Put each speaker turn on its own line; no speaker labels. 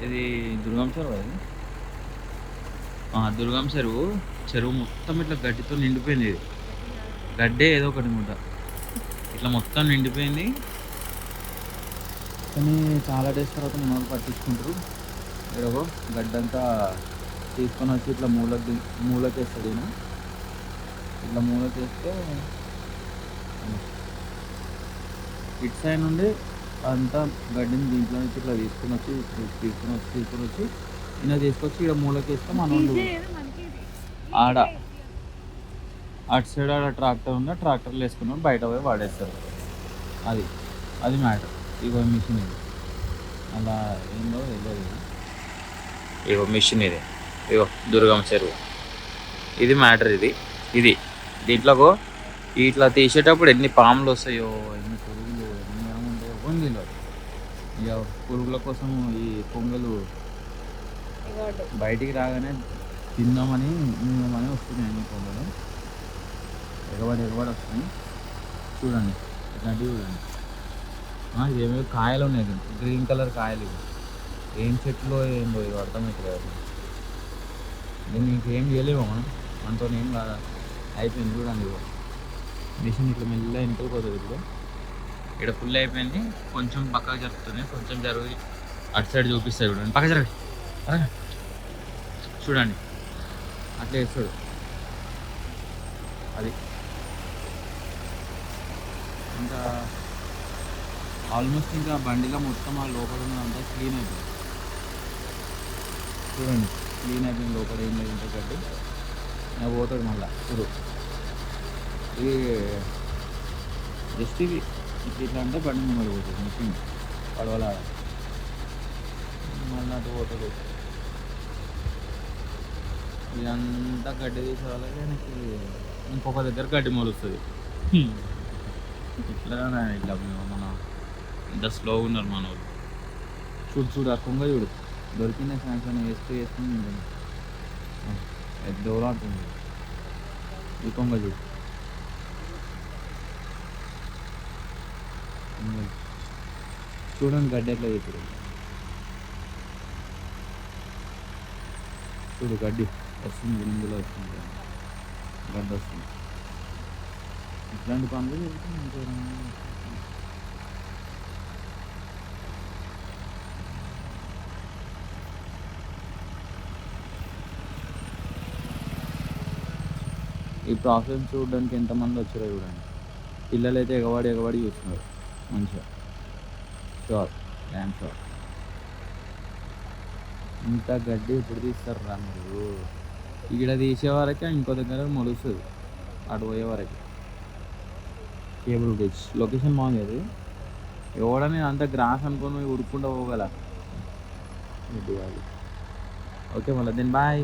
ఇది దుర్గం చెరువు అది. దుర్గం చెరువు. చెరువు మొత్తం ఇట్లా గడ్డితో నిండిపోయింది ఇది. గడ్డే ఏదో ఒకటి మూట ఇట్లా మొత్తం నిండిపోయింది. కానీ చాలా డేస్ తర్వాత మన వాళ్ళు పట్టించుకుంటారు. ఏదో గడ్డంతా తీసుకొని వచ్చి ఇట్లా మూలకేస్తాడు ఈయన. ఇట్లా మూలకేస్తే ఇటు సైడ్ నుండి అంతా గడ్డిని దీంట్లో నుంచి ఇట్లా తీసుకొని వచ్చి ఈయన తీసుకొచ్చి ఇక్కడ మూలకేస్తే మన వాళ్ళు ఆడ అటు సైడ్ ఆడ ట్రాక్టర్ ఉందా, ట్రాక్టర్లు వేసుకున్నాడు బయట పోయి వాడేస్తారు. అది మ్యాటర్. ఇగో మిషన్ ఇది అలా ఏందో తెలియదు. ఇగో మిషన్ ఇది, ఇగో దుర్గం చెరువు. ఇది మ్యాటర్. ఇది దీంట్లోకి ఇట్లా తీసేటప్పుడు ఎన్ని పాములు వస్తాయో, ఎన్ని పురుగులు, ఎన్ని ఏముంటాయో పొంగిలో. ఇక పురుగుల కోసం ఈ పొంగలు బయటికి రాగానే తిందామని వస్తున్నాయి అన్ని పొంగలు. ఎగబడి వస్తున్నాయి. చూడండి ఇట్లాంటివి చూడండి. ఇవేమో కాయలు ఉన్నాయి, గ్రీన్ కలర్ కాయలు. ఇవి ఏం చెట్లు ఏందో ఇవి అర్థమవుతుంది. దీన్ని ఇంకేం చేయలేము మనతో ఏం కాదా. అయిపోయింది చూడండి. ఇవ్వ మిషన్ ఇట్లా మెల్ల వెనుకలు పోతుంది. ఇప్పుడు ఇక్కడ ఫుల్ అయిపోయింది. కొంచెం పక్కకు జరుపుతుంది, కొంచెం జరుగు అటు సైడ్ చూపిస్తుంది. చూడండి పక్క జరగ చూడండి అట్లా వేస్తాడు. అది ఇంకా ఆల్మోస్ట్ ఇంకా బండిలో మొత్తం ఆ లోపల ఉన్నదంతా క్లీన్ అయిపోయింది. చూడండి క్లీన్ అయిపోయింది. లోపల ఏం లేదు ఇంత గడ్డి. నాకు పోతాడు మళ్ళీ. ఇప్పుడు ఇది జస్ట్ ఇది ఇట్లా అంటే బండి ముందు పోతుంది మిషన్ పడవల. మళ్ళీ అటు పోతాడు. ఇదంతా గడ్డి తీసే వాళ్ళకి ఆయనకి ఇంకొక దగ్గర గడ్డి మొలుస్తుంది. ఇట్లా మన ఇంత స్లోగా ఉన్నారు మన వాళ్ళు. చూడు ఆ కొంగ చూడు దొరికిందే సాయంత్రం వేసుకుని ఉంటుంది. పెద్దోలా ఉంటుంది ఈ కొంగ చూడు. చూడండి గడ్డి ఎట్లా ఇప్పుడు. చూడు గడ్డి వస్తుంది, ఇందులో వస్తుంది గడ్డి వస్తుంది. ఇట్లాంటి పనులు ఈ ప్రాసెస్ చూడడానికి ఎంతమంది వచ్చారో చూడండి. పిల్లలు అయితే ఎగవాడి చూస్తున్నారు మంచిగా. Sure damn sure. ఇంత గడ్డి ఇప్పుడు తీస్తారు రా మీరు. ఇక్కడ తీసే వరకే ఇంకో దగ్గర మొలుస్తుంది అటు పోయే వరకు. కేబుల్ బ్రిడ్జ్ లొకేషన్ బాగుంది. అది ఎవడని అంత గ్రాస్ అనుకుని ఉరుక్కుంటూ పోగల. ఓకే మళ్ళీ దెన్ బాయ్.